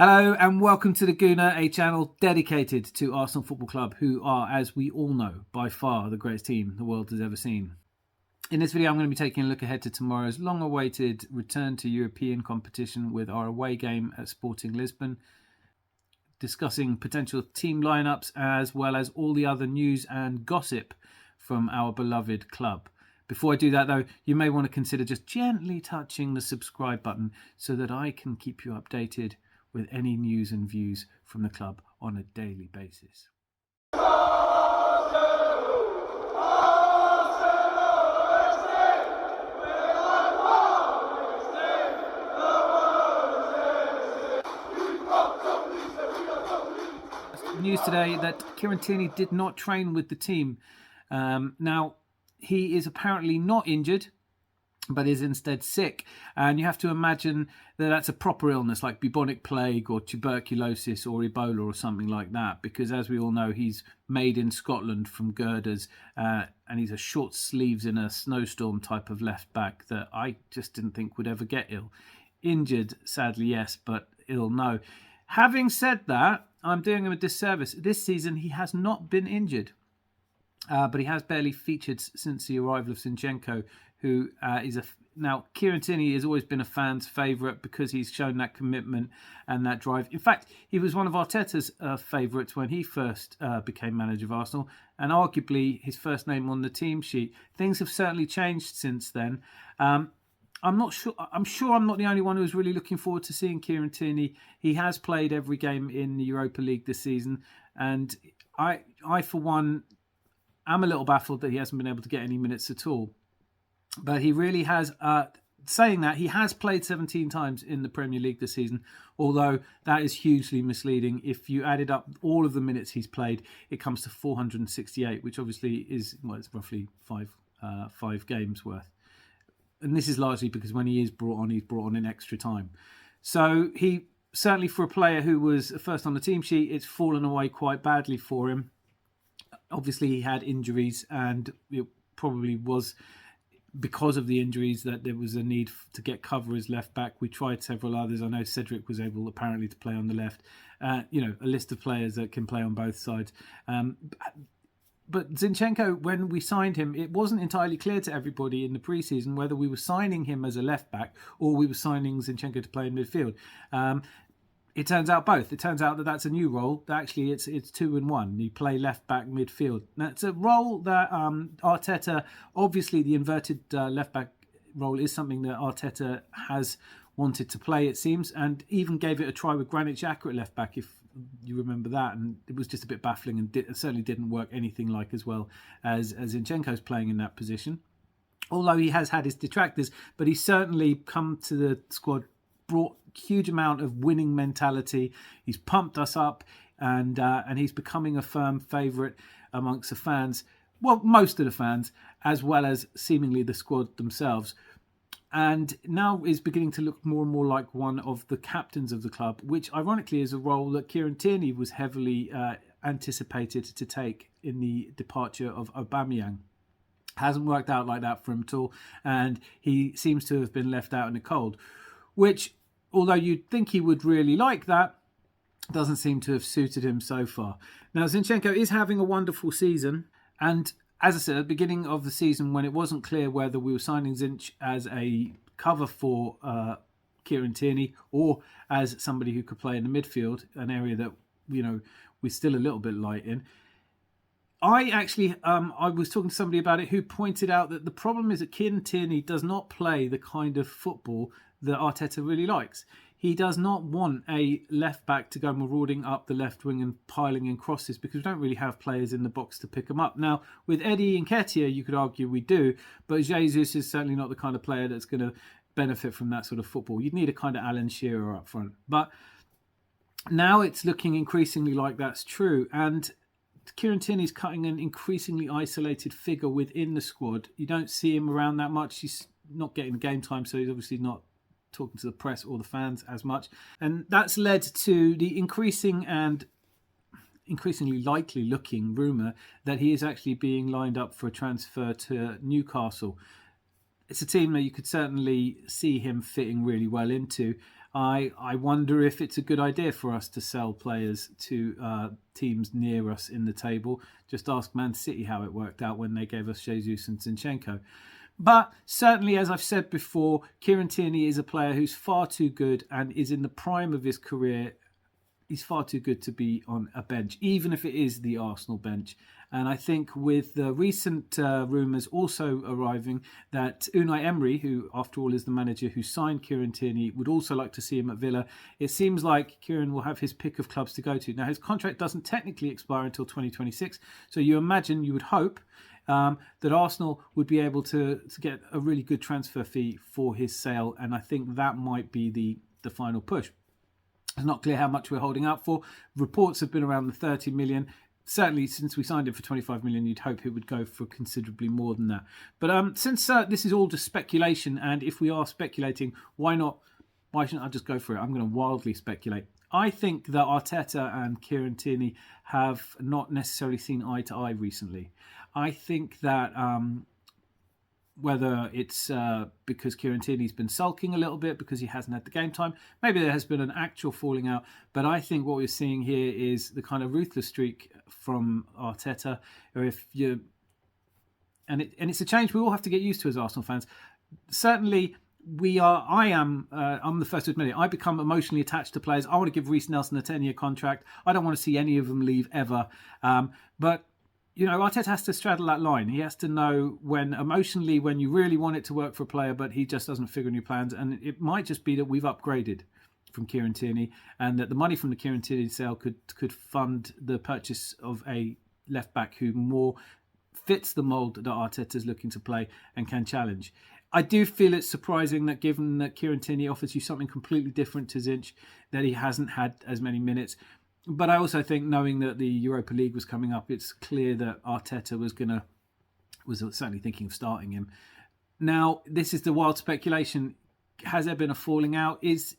Hello and welcome to the Gooner, a channel dedicated to Arsenal Football Club, who are, as we all know, by far the greatest team the world has ever seen. In this video, I'm going to be taking a look ahead to tomorrow's long-awaited return to European competition with our away game at Sporting Lisbon, discussing potential team lineups as well as all the other news and gossip from our beloved club. Before I do that, though, you may want to consider just gently touching the subscribe button so that I can keep you updated with any news and views from the club on a daily basis. News today that Tierney did not train with the team. Now, he is apparently not injured, but is instead sick. And you have to imagine that that's a proper illness like bubonic plague or tuberculosis or Ebola or something like that, because as we all know, he's made in Scotland from Girders, and he's a short sleeves in a snowstorm type of left back that I just didn't think would ever get ill. Injured, sadly, yes, but ill, no. Having said that, I'm doing him a disservice. This season, he has not been injured, but he has barely featured since the arrival of Zinchenko, who is now Tierney has always been a fan's favourite because he's shown that commitment and that drive. In fact, he was one of Arteta's favourites when he first became manager of Arsenal, and arguably his first name on the team sheet. Things have certainly changed since then. I'm not sure. I'm sure I'm not the only one who's really looking forward to seeing Tierney. He has played every game in the Europa League this season, and I for one, am a little baffled that he hasn't been able to get any minutes at all. But he really has, saying that, he has played 17 times in the Premier League this season, although that is hugely misleading. If you added up all of the minutes he's played, it comes to 468, which obviously is, well, it's roughly five games worth. And this is largely because when he is brought on, he's brought on in extra time. So he, certainly for a player who was first on the team sheet, it's fallen away quite badly for him. Obviously, he had injuries, and it probably was because of the injuries that there was a need to get cover as left back. We tried several others. I know Cedric was able apparently to play on the left. A list of players that can play on both sides. But Zinchenko, when we signed him, it wasn't entirely clear to everybody in the pre-season whether we were signing him as a left back or we were signing Zinchenko to play in midfield. It turns out both. It turns out that that's a new role. Actually, it's 2 in 1. You play left back midfield. That's a role that Arteta, obviously the inverted left back role is something that Arteta has wanted to play, it seems, and even gave it a try with Granit Xhaka at left back, if you remember that, and it was just a bit baffling and certainly didn't work anything like as well as Zinchenko's playing in that position. Although he has had his detractors, but he's certainly come to the squad, brought huge amount of winning mentality. He's pumped us up, and he's becoming a firm favourite amongst the fans. Well, most of the fans, as well as seemingly the squad themselves. And now is beginning to look more and more like one of the captains of the club, which ironically is a role that Tierney was heavily anticipated to take in the departure of Aubameyang. Hasn't worked out like that for him at all, and he seems to have been left out in the cold, which, although you'd think he would really like that, doesn't seem to have suited him so far. Now, Zinchenko is having a wonderful season, and as I said, at the beginning of the season, when it wasn't clear whether we were signing Zinch as a cover for Tierney or as somebody who could play in the midfield, an area that, we're still a little bit light in, I actually, I was talking to somebody about it who pointed out that the problem is that Tierney does not play the kind of football that Arteta really likes. He does not want a left back to go marauding up the left wing and piling in crosses, because we don't really have players in the box to pick them up. Now, with Eddie Nketiah, you could argue we do, but Jesus is certainly not the kind of player that's going to benefit from that sort of football. You'd need a kind of Alan Shearer up front. But now it's looking increasingly like that's true. And Tierney's cutting an increasingly isolated figure within the squad. You don't see him around that much. He's not getting the game time, so he's obviously not talking to the press or the fans as much. And that's led to the increasingly likely looking rumour that he is actually being lined up for a transfer to Newcastle. It's a team that you could certainly see him fitting really well into. I wonder if it's a good idea for us to sell players to teams near us in the table. Just ask Man City how it worked out when they gave us Jesus and Zinchenko. But certainly, as I've said before, Kieran Tierney is a player who's far too good and is in the prime of his career. He's far too good to be on a bench, even if it is the Arsenal bench. And I think with the recent rumours also arriving that Unai Emery, who after all is the manager who signed Kieran Tierney, would also like to see him at Villa, it seems like Kieran will have his pick of clubs to go to. Now, his contract doesn't technically expire until 2026, so you would hope that Arsenal would be able to get a really good transfer fee for his sale, and I think that might be the final push. It's not clear how much we're holding out for. Reports have been around the 30 million. Certainly, since we signed it for 25 million, you'd hope it would go for considerably more than that. But since this is all just speculation, and if we are speculating, why shouldn't I just go for it? I'm going to wildly speculate. I think that Arteta and Kieran Tierney have not necessarily seen eye to eye recently. I think that whether it's because Kieran Tierney's been sulking a little bit because he hasn't had the game time, maybe there has been an actual falling out. But I think what we're seeing here is the kind of ruthless streak from Arteta. Or it's a change we all have to get used to as Arsenal fans. Certainly, I'm the first to admit it. I become emotionally attached to players. I want to give Reece Nelson a 10-year contract. I don't want to see any of them leave ever. But Arteta has to straddle that line. He has to know when you really want it to work for a player, but he just doesn't figure new plans. And it might just be that we've upgraded from Kieran Tierney, and that the money from the Kieran Tierney sale could fund the purchase of a left back who more fits the mould that Arteta's looking to play and can challenge. I do feel it's surprising that given that Kieran Tierney offers you something completely different to Zinch, that he hasn't had as many minutes. But I also think, knowing that the Europa League was coming up, it's clear that Arteta was certainly thinking of starting him. Now, this is the wild speculation. Has there been a falling out? Is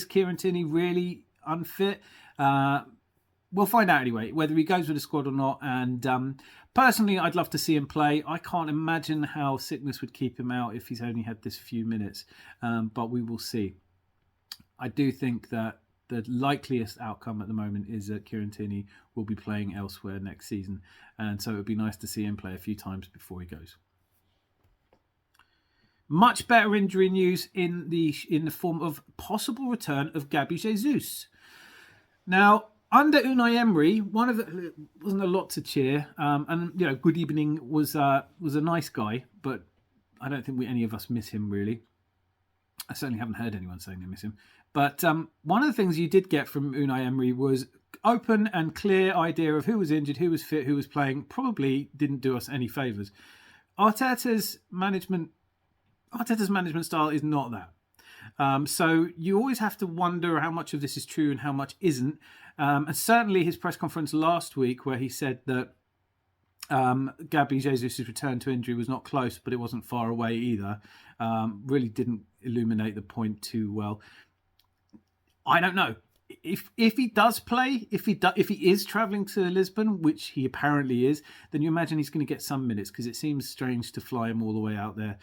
Kieran Tierney really unfit? We'll find out anyway, whether he goes with the squad or not. And personally, I'd love to see him play. I can't imagine how sickness would keep him out if he's only had this few minutes. But we will see. I do think that the likeliest outcome at the moment is that Kieran Tierney will be playing elsewhere next season. And so it would be nice to see him play a few times before he goes. Much better injury news in the form of possible return of Gabby Jesus. Now, under Unai Emery, wasn't a lot to cheer. And Good Evening was a nice guy, but I don't think any of us miss him really. I certainly haven't heard anyone saying they miss him. But one of the things you did get from Unai Emery was open and clear idea of who was injured, who was fit, who was playing. Probably didn't do us any favours. Arteta's management style is not that. So you always have to wonder how much of this is true and how much isn't. And certainly his press conference last week, where he said that Gabby Jesus' return to injury was not close, but it wasn't far away either, really didn't illuminate the point too well. I don't know. If he does play, if he is travelling to Lisbon, which he apparently is, then you imagine he's going to get some minutes, because it seems strange to fly him all the way out there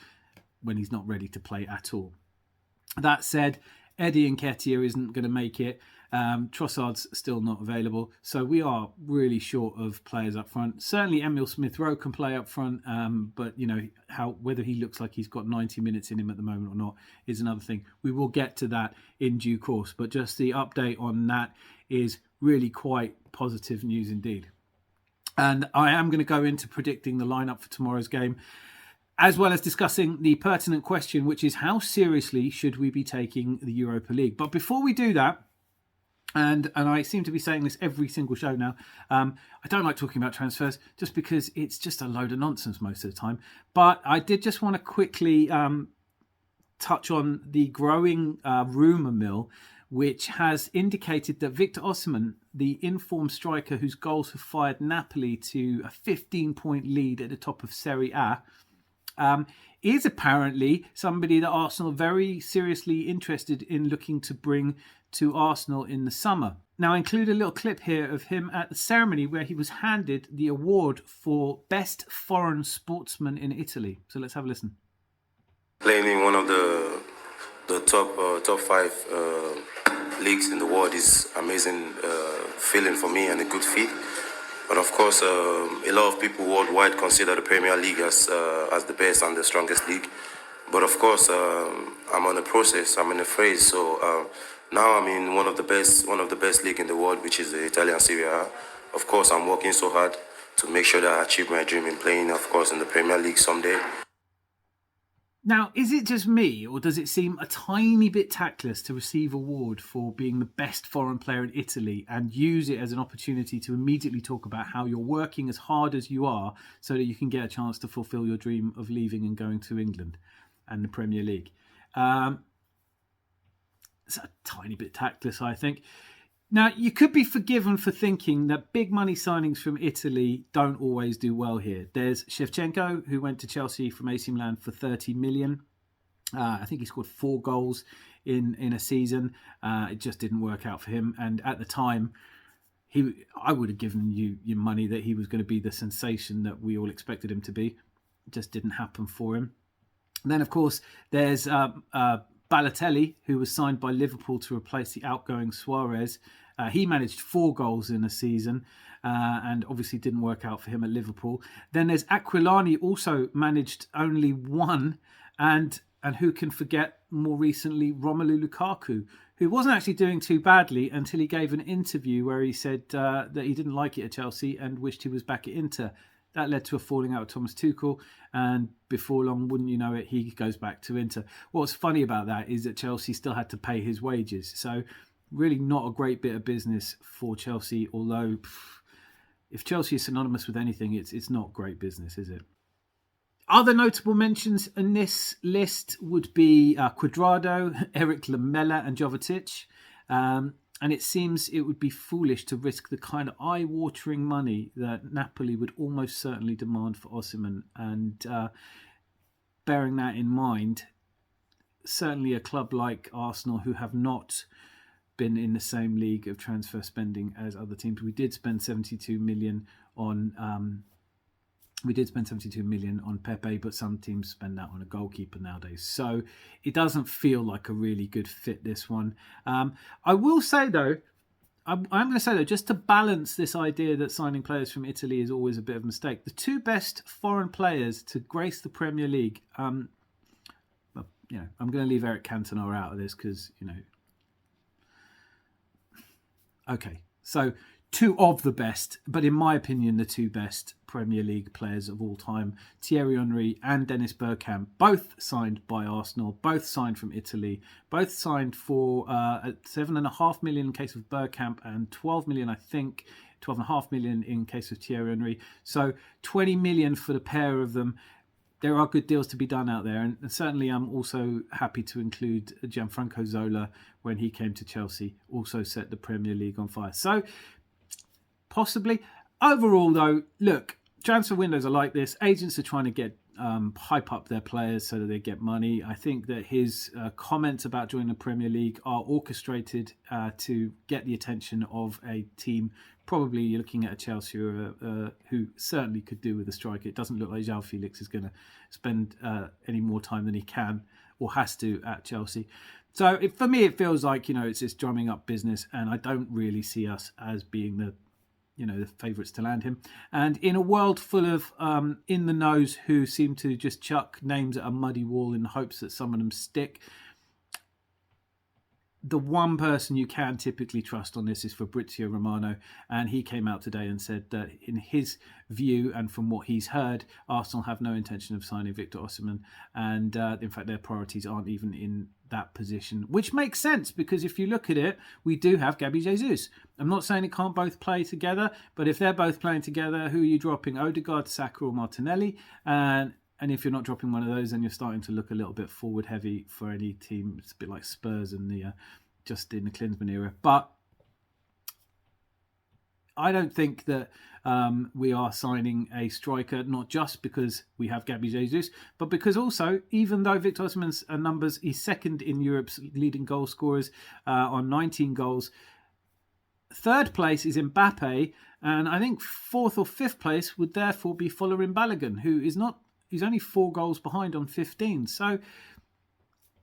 when he's not ready to play at all. That said, Eddie Nketiah isn't going to make it. Trossard's still not available. So we are really short of players up front. Certainly Emile Smith-Rowe can play up front, but whether he looks like he's got 90 minutes in him at the moment or not is another thing. We will get to that in due course, but just the update on that is really quite positive news indeed. And I am going to go into predicting the lineup for tomorrow's game, as well as discussing the pertinent question, which is how seriously should we be taking the Europa League? But before we do that, and I seem to be saying this every single show now, I don't like talking about transfers just because it's just a load of nonsense most of the time. But I did just want to quickly touch on the growing rumour mill, which has indicated that Victor Osimhen, the informed striker whose goals have fired Napoli to a 15-point lead at the top of Serie A, is apparently somebody that Arsenal are very seriously interested in looking to bring to Arsenal in the summer. Now, I include a little clip here of him at the ceremony where he was handed the award for Best Foreign Sportsman in Italy. So let's have a listen. Lately, one of the the top five leagues in the world is amazing feeling for me and a good feat. But of course, a lot of people worldwide consider the Premier League as the best and the strongest league. But of course, I'm on a process. I'm in a phase. So now I'm in one of the best league in the world, which is the Italian Serie A. Of course, I'm working so hard to make sure that I achieve my dream in playing, of course, in the Premier League someday. Now, is it just me, or does it seem a tiny bit tactless to receive an award for being the best foreign player in Italy and use it as an opportunity to immediately talk about how you're working as hard as you are so that you can get a chance to fulfil your dream of leaving and going to England and the Premier League? It's a tiny bit tactless, I think. Now, you could be forgiven for thinking that big money signings from Italy don't always do well here. There's Zinchenko, who went to Chelsea from AC Milan for 30 million. I think he scored 4 goals in a season. It just didn't work out for him. And at the time, I would have given you your money that he was going to be the sensation that we all expected him to be. It just didn't happen for him. And then, of course, there's Balotelli, who was signed by Liverpool to replace the outgoing Suarez. He managed 4 goals in a season and obviously didn't work out for him at Liverpool. Then there's Aquilani, also managed only 1. And who can forget more recently Romelu Lukaku, who wasn't actually doing too badly until he gave an interview where he said that he didn't like it at Chelsea and wished he was back at Inter. That led to a falling out with Thomas Tuchel, and before long, wouldn't you know it, he goes back to Inter. What's funny about that is that Chelsea still had to pay his wages. So really not a great bit of business for Chelsea, although if Chelsea is synonymous with anything, it's not great business, is it? Other notable mentions in this list would be Cuadrado, Eric Lamela and Jovetic. And it seems it would be foolish to risk the kind of eye-watering money that Napoli would almost certainly demand for Osimhen. And bearing that in mind, certainly a club like Arsenal, who have not been in the same league of transfer spending as other teams, we did spend 72 million on Pepe, but some teams spend that on a goalkeeper nowadays. So it doesn't feel like a really good fit, this one. I will say, though, I'm going to say, though, just to balance this idea that signing players from Italy is always a bit of a mistake, the 2 best foreign players to grace the Premier League, I'm going to leave Eric Cantona out of this because, okay, so 2 of the best, but in my opinion, the 2 best Premier League players of all time, Thierry Henry and Dennis Bergkamp, both signed by Arsenal, both signed from Italy, both signed for 7.5 million in case of Bergkamp and 12 million, I think, 12.5 million in case of Thierry Henry. So 20 million for the pair of them. There are good deals to be done out there. And certainly I'm also happy to include Gianfranco Zola when he came to Chelsea, also set the Premier League on fire. So possibly. Overall, though, look, transfer windows are like this. Agents are trying to get hype up their players so that they get money. I think that his comments about joining the Premier League are orchestrated to get the attention of a team. Probably you're looking at a Chelsea who certainly could do with a striker. It doesn't look like João Felix is going to spend any more time than he can or has to at Chelsea. So for me, it feels like, it's this drumming up business, and I don't really see us as being the favourites to land him. And in a world full of in-the-knows who seem to just chuck names at a muddy wall in hopes that some of them stick, the one person you can typically trust on this is Fabrizio Romano, and he came out today and said that in his view and from what he's heard, Arsenal have no intention of signing Victor Osimhen, and in fact their priorities aren't even in that position, which makes sense because if you look at it, we do have Gabby Jesus. I'm not saying it can't both play together, but if they're both playing together, who are you dropping, Odegaard, Saka or Martinelli? And if you're not dropping one of those, then you're starting to look a little bit forward heavy for any team. It's a bit like Spurs in the just in the Klinsmann era. But I don't think that we are signing a striker, not just because we have Gabby Jesus, but because also, even though Victor Osimhen's numbers, he's second in Europe's leading goal scorers on 19 goals. Third place is Mbappe, and I think 4th or 5th place would therefore be Folarin Balogun, who is not. He's only 4 goals behind on 15. So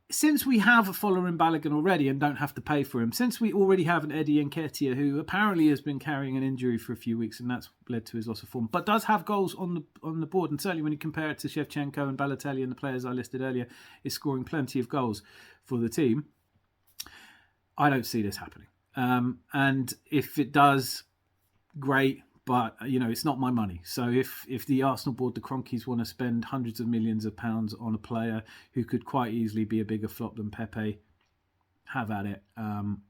since we have a Folarin Balogun already and don't have to pay for him, since we already have an Eddie Nketiah who apparently has been carrying an injury for a few weeks and that's led to his loss of form, but does have goals on the board, and certainly when you compare it to Shevchenko and Balotelli and the players I listed earlier, is scoring plenty of goals for the team. I don't see this happening. And if it does, great. But, it's not my money. So if the Arsenal board, the Cronkies, want to spend hundreds of millions of pounds on a player who could quite easily be a bigger flop than Pepe, have at it. I'm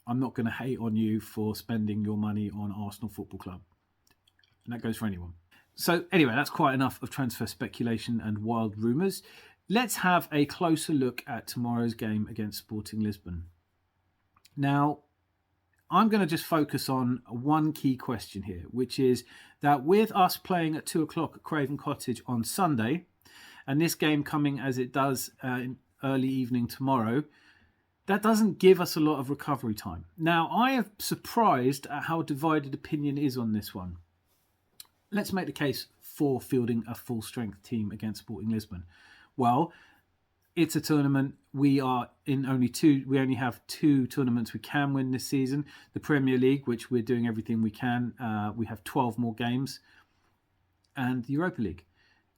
not going to hate on you for spending your money on Arsenal Football Club. And that goes for anyone. So anyway, that's quite enough of transfer speculation and wild rumours. Let's have a closer look at tomorrow's game against Sporting Lisbon. Now, I'm going to just focus on one key question here, which is that with us playing at 2 o'clock at Craven Cottage on Sunday, and this game coming as it does in early evening tomorrow, that doesn't give us a lot of recovery time. Now, I am surprised at how divided opinion is on this one. Let's make the case for fielding a full-strength team against Sporting Lisbon. Well, it's a tournament. We only have 2 tournaments we can win this season. The Premier League, which we're doing everything we can. We have 12 more games. And the Europa League.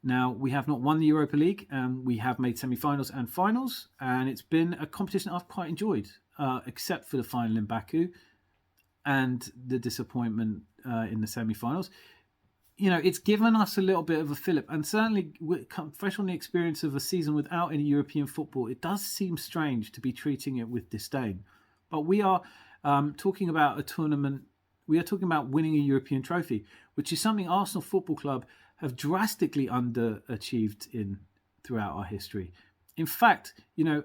Now, we have not won the Europa League. We have made semi-finals and finals. And it's been a competition I've quite enjoyed, except for the final in Baku and the disappointment in the semi-finals. It's given us a little bit of a fillip, and certainly fresh on the experience of a season without any European football, it does seem strange to be treating it with disdain. But we are talking about a tournament, we are talking about winning a European trophy, which is something Arsenal Football Club have drastically underachieved in throughout our history. In fact,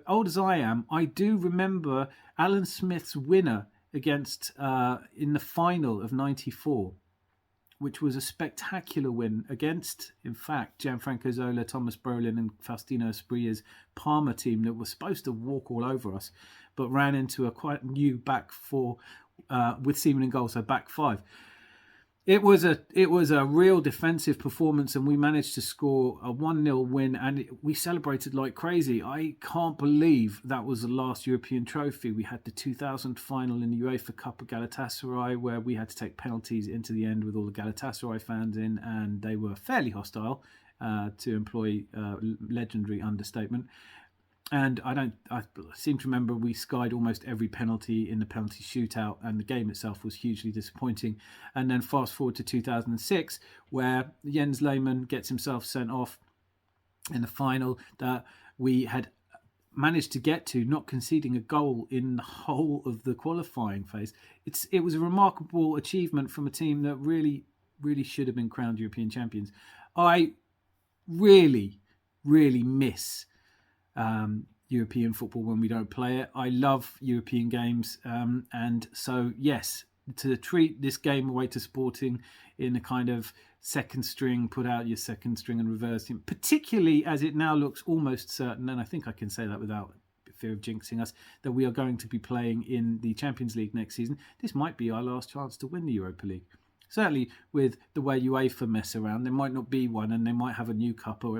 old as I am, I do remember Alan Smith's winner against in the final of '94. Which was a spectacular win against, in fact, Gianfranco Zola, Thomas Brolin and Faustino Esprilla's Parma team that was supposed to walk all over us, but ran into a quite new back four with Seaman in goal, so back 5. It was a real defensive performance, and we managed to score a 1-0 win, and we celebrated like crazy. I can't believe that was the last European trophy. We had the 2000 final in the UEFA Cup of Galatasaray, where we had to take penalties into the end with all the Galatasaray fans in, and they were fairly hostile, to employ legendary understatement. And I seem to remember we skied almost every penalty in the penalty shootout, and the game itself was hugely disappointing. And then fast forward to 2006, where Jens Lehmann gets himself sent off in the final that we had managed to get to, not conceding a goal in the whole of the qualifying phase. It was a remarkable achievement from a team that really, really should have been crowned European champions. I really, really miss European football when we don't play it. I love European games, and so yes, to treat this game away to Sporting in a kind of second string, put out your second string and reverse him, particularly as it now looks almost certain, and I think I can say that without fear of jinxing us, that we are going to be playing in the Champions League next season. This might be our last chance to win the Europa League. Certainly with the way UEFA mess around, there might not be one, and they might have a new cup, or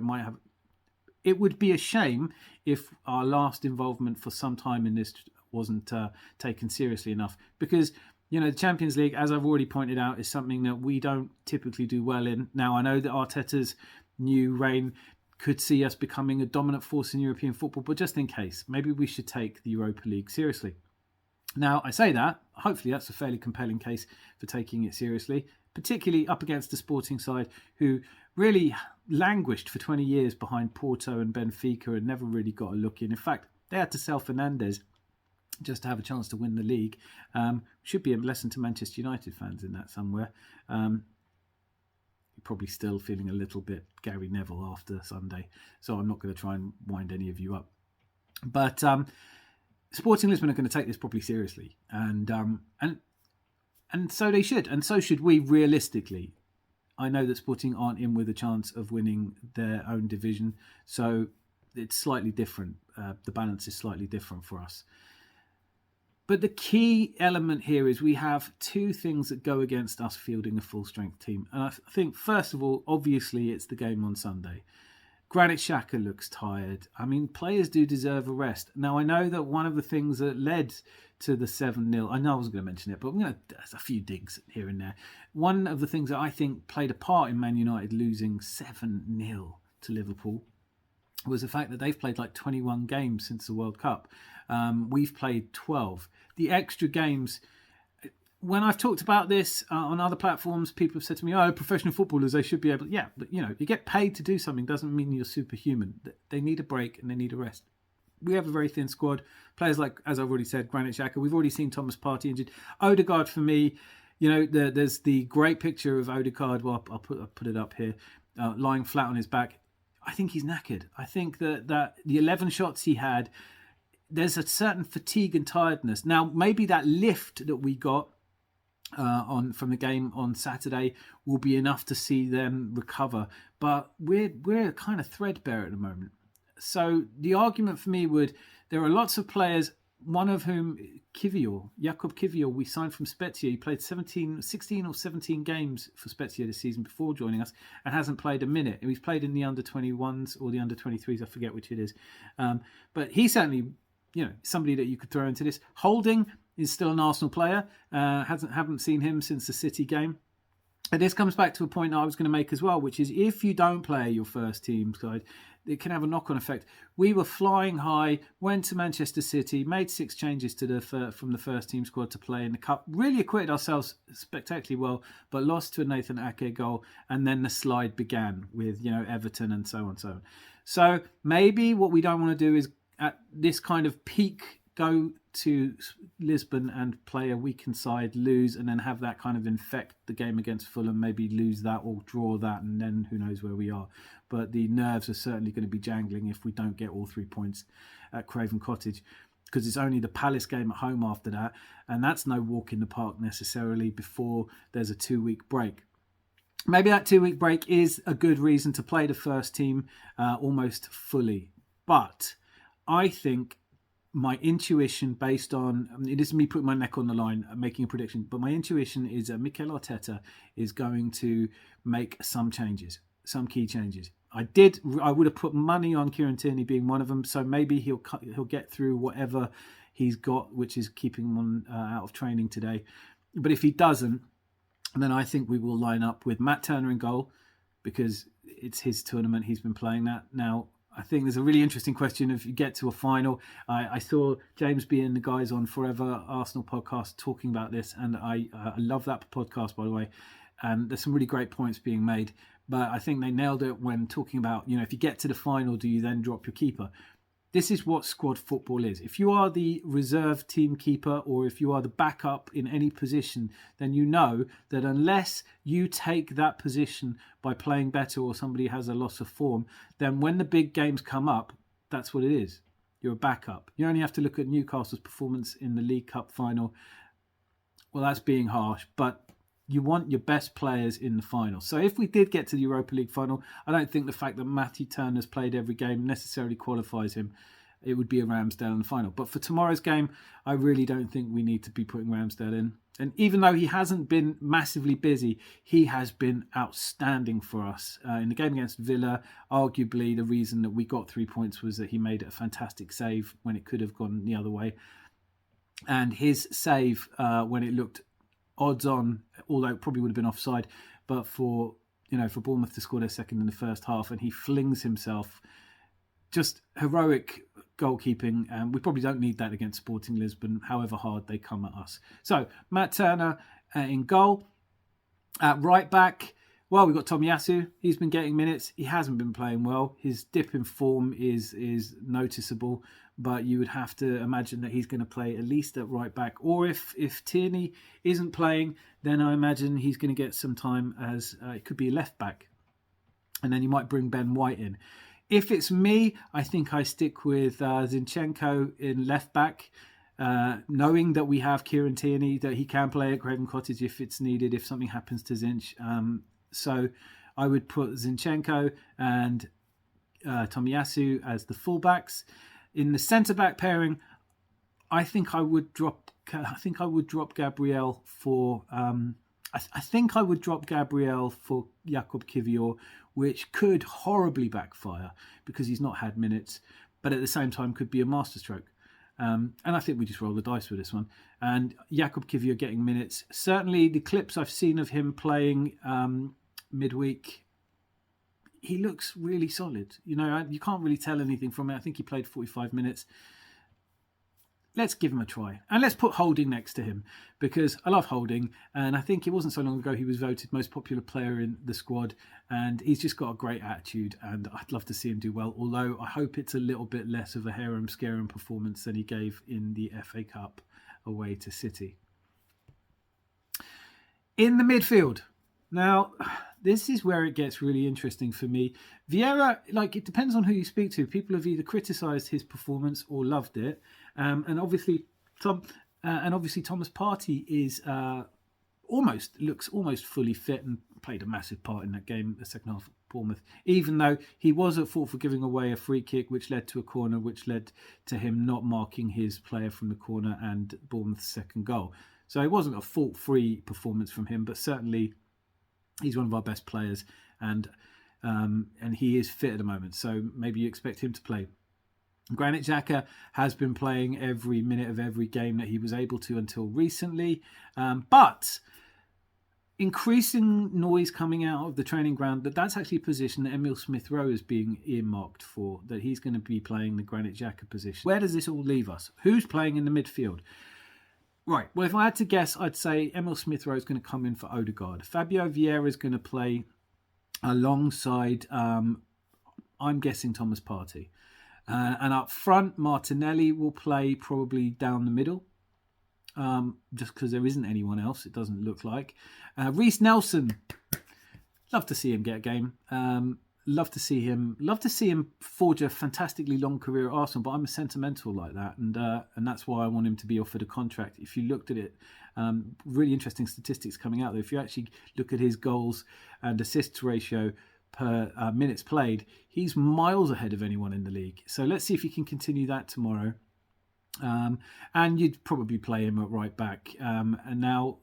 it would be a shame if our last involvement for some time in this wasn't taken seriously enough. Because, the Champions League, as I've already pointed out, is something that we don't typically do well in. Now, I know that Arteta's new reign could see us becoming a dominant force in European football, but just in case, maybe we should take the Europa League seriously. Now, I say that, hopefully that's a fairly compelling case for taking it seriously, particularly up against the Sporting side, who really languished for 20 years behind Porto and Benfica and never really got a look in. In fact, they had to sell Fernandes just to have a chance to win the league. Should be a lesson to Manchester United fans in that somewhere. You're probably still feeling a little bit Gary Neville after Sunday, so I'm not going to try and wind any of you up. But Sporting Lisbon are going to take this probably seriously, and so they should, and so should we realistically. I know that Sporting aren't in with a chance of winning their own division, so it's slightly different. The balance is slightly different for us. But the key element here is we have 2 things that go against us fielding a full-strength team. And I think, first of all, obviously, it's the game on Sunday. Granit Xhaka looks tired. I mean, players do deserve a rest. Now, I know that one of the things that led to the 7-0, I know I was going to mention it, but there's a few digs here and there. One of the things that I think played a part in Man United losing 7-0 to Liverpool was the fact that they've played like 21 games since the World Cup. We've played 12. The extra games... When I've talked about this on other platforms, people have said to me, professional footballers, they should be able... Yeah, but, you get paid to do something doesn't mean you're superhuman. They need a break and they need a rest. We have a very thin squad. Players like, as I've already said, Granit Xhaka. We've already seen Thomas Partey injured. Odegaard, for me, there's the great picture of Odegaard. Well, I'll put it up here, lying flat on his back. I think he's knackered. I think that the 11 shots he had, there's a certain fatigue and tiredness. Now, maybe that lift that we got from the game on Saturday will be enough to see them recover, but we're kind of threadbare at the moment. So the argument for me there are lots of players, one of whom Jakub Kivior, we signed from Spezia. He played 16 or 17 games for Spezia this season before joining us and hasn't played a minute. He's played in the under-21s or the under-23s, I forget which it is, but he's certainly somebody that you could throw into this. Holding is still an Arsenal player. Haven't seen him since the City game. And this comes back to a point I was going to make as well, which is if you don't play your first team side, it can have a knock-on effect. We were flying high, went to Manchester City, made 6 changes from the first team squad to play in the Cup, really acquitted ourselves spectacularly well, but lost to a Nathan Ake goal, and then the slide began with Everton and so on and so on. So maybe what we don't want to do is at this kind of peak go to Lisbon and play a weakened side, lose, and then have that kind of infect the game against Fulham, maybe lose that or draw that, and then who knows where we are. But the nerves are certainly going to be jangling if we don't get all 3 points at Craven Cottage, because it's only the Palace game at home after that, and that's no walk in the park necessarily before there's a 2-week break. Maybe that 2-week break is a good reason to play the first team almost fully. But I think my intuition, based on, it isn't me putting my neck on the line, making a prediction, but my intuition is that Mikel Arteta is going to make some changes, some key changes. I would have put money on Kieran Tierney being one of them, so maybe he'll get through whatever he's got, which is keeping him on out of training today. But if he doesn't, then I think we will line up with Matt Turner in goal, because it's his tournament, he's been playing that. Now, I think there's a really interesting question if you get to a final. I saw James B and the guys on Forever Arsenal podcast talking about this, and I love that podcast, by the way. And there's some really great points being made. But I think they nailed it when talking about, if you get to the final, do you then drop your keeper? This is what squad football is. If you are the reserve team keeper, or if you are the backup in any position, then you know that unless you take that position by playing better or somebody has a loss of form, then when the big games come up, that's what it is. You're a backup. You only have to look at Newcastle's performance in the League Cup final. Well, that's being harsh, but you want your best players in the final. So if we did get to the Europa League final, I don't think the fact that Matty Turner's played every game necessarily qualifies him. It would be a Ramsdale in the final. But for tomorrow's game, I really don't think we need to be putting Ramsdale in. And even though he hasn't been massively busy, he has been outstanding for us. In the game against Villa, arguably the reason that we got 3 points was that he made a fantastic save when it could have gone the other way. And his save, when it looked odds on, although it probably would have been offside, but for Bournemouth to score their second in the first half, and he flings himself, just heroic goalkeeping. We probably don't need that against Sporting Lisbon, however hard they come at us. So Matt Turner in goal. At right back, well, we've got Tomiyasu. He's been getting minutes. He hasn't been playing well. His dip in form is noticeable, but you would have to imagine that he's going to play at least at right back. Or if Tierney isn't playing, then I imagine he's going to get some time as it could be a left back. And then you might bring Ben White in. If it's me, I think I stick with Zinchenko in left back, knowing that we have Kieran Tierney, that he can play at Craven Cottage if it's needed, if something happens to Zinch. So I would put Zinchenko and Tomiyasu as the fullbacks. In the centre-back pairing, I think I would drop Gabriel for I think I would drop Gabriel for Jakub Kiwior, which could horribly backfire because he's not had minutes, but at the same time could be a masterstroke. And I think we just roll the dice with this one. And Jakub Kiwior getting minutes. Certainly the clips I've seen of him playing midweek, he looks really solid. You can't really tell anything from it. I think he played 45 minutes. Let's give him a try. And let's put Holding next to him because I love Holding. And I think it wasn't so long ago he was voted most popular player in the squad. And he's just got a great attitude. And I'd love to see him do well. Although I hope it's a little bit less of a harem-scarum performance than he gave in the FA Cup away to City. In the midfield. Now, this is where it gets really interesting for me. Vieira, it depends on who you speak to. People have either criticised his performance or loved it. And obviously, Thomas Partey is looks almost fully fit and played a massive part in that game, the second half of Bournemouth. Even though he was at fault for giving away a free kick, which led to a corner, which led to him not marking his player from the corner and Bournemouth's second goal. So it wasn't a fault-free performance from him, but certainly he's one of our best players, and he is fit at the moment. So maybe you expect him to play. Granit Xhaka has been playing every minute of every game that he was able to until recently. But increasing noise coming out of the training ground that's actually a position that Emile Smith-Rowe is being earmarked for, that he's going to be playing the Granit Xhaka position. Where does this all leave us? Who's playing in the midfield? Right, well, if I had to guess, I'd say Emile Smith-Rowe is going to come in for Odegaard. Fabio Vieira is going to play alongside, I'm guessing, Thomas Partey. And up front, Martinelli will play probably down the middle, just because there isn't anyone else, it doesn't look like. Reece Nelson, love to see him get a game. Love to see him forge a fantastically long career at Arsenal, but I'm a sentimental like that, and that's why I want him to be offered a contract. If you looked at it, really interesting statistics coming out there. If you actually look at his goals and assists ratio per minutes played, he's miles ahead of anyone in the league. So let's see if he can continue that tomorrow. And you'd probably play him at right back. And now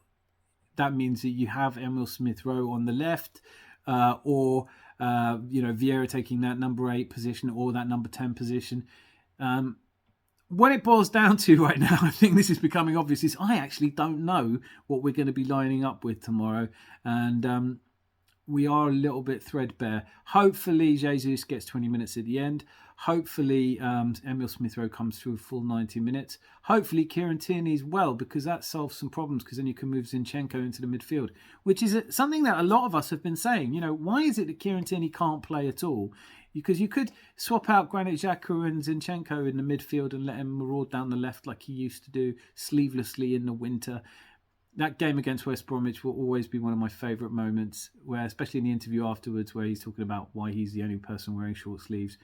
that means that you have Emile Smith-Rowe on the left, or Vieira taking that number 8 position or that number 10 position. What it boils down to right now, I think this is becoming obvious, is I actually don't know what we're going to be lining up with tomorrow. And we are a little bit threadbare. Hopefully Jesus gets 20 minutes at the end. Hopefully Emile Smith-Rowe comes through a full 90 minutes. Hopefully Kieran Tierney as well, because that solves some problems, because then you can move Zinchenko into the midfield, which is something that a lot of us have been saying. Why is it that Kieran Tierney can't play at all? Because you could swap out Granit Xhaka and Zinchenko in the midfield and let him maraud down the left like he used to do sleevelessly in the winter. That game against West Bromwich will always be one of my favourite moments, where, especially in the interview afterwards, where he's talking about why he's the only person wearing short sleeves.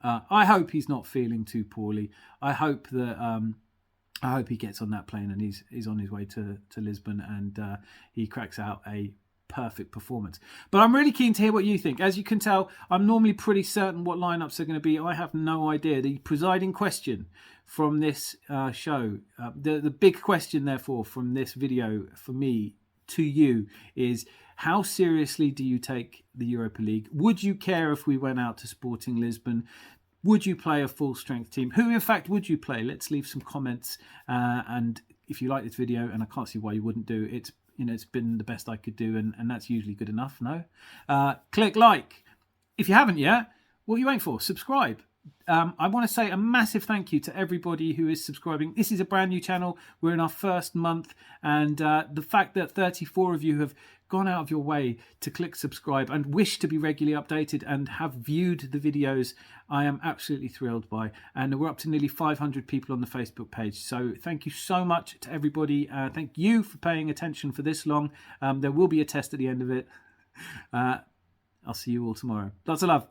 I hope he's not feeling too poorly. I hope he gets on that plane and he's on his way to Lisbon, and he cracks out a perfect performance. But I'm really keen to hear what you think. As you can tell, I'm normally pretty certain what lineups are going to be. I have no idea. The presiding question from this show, the big question, therefore, from this video for me to you is, how seriously do you take the Europa League? Would you care if we went out to Sporting Lisbon? Would you play a full-strength team? Who, in fact, would you play? Let's leave some comments. And if you like this video, and I can't see why you wouldn't do, it's been the best I could do, and that's usually good enough, no? Click like. If you haven't yet, what are you waiting for? Subscribe. I want to say a massive thank you to everybody who is subscribing. This is a brand new channel. We're in our first month, and the fact that 34 of you have gone out of your way to click subscribe and wish to be regularly updated and have viewed the videos, I am absolutely thrilled by. And we're up to nearly 500 people on the Facebook page. So thank you so much to everybody. Thank you for paying attention for this long. There will be a test at the end of it. I'll see you all tomorrow. Lots of love.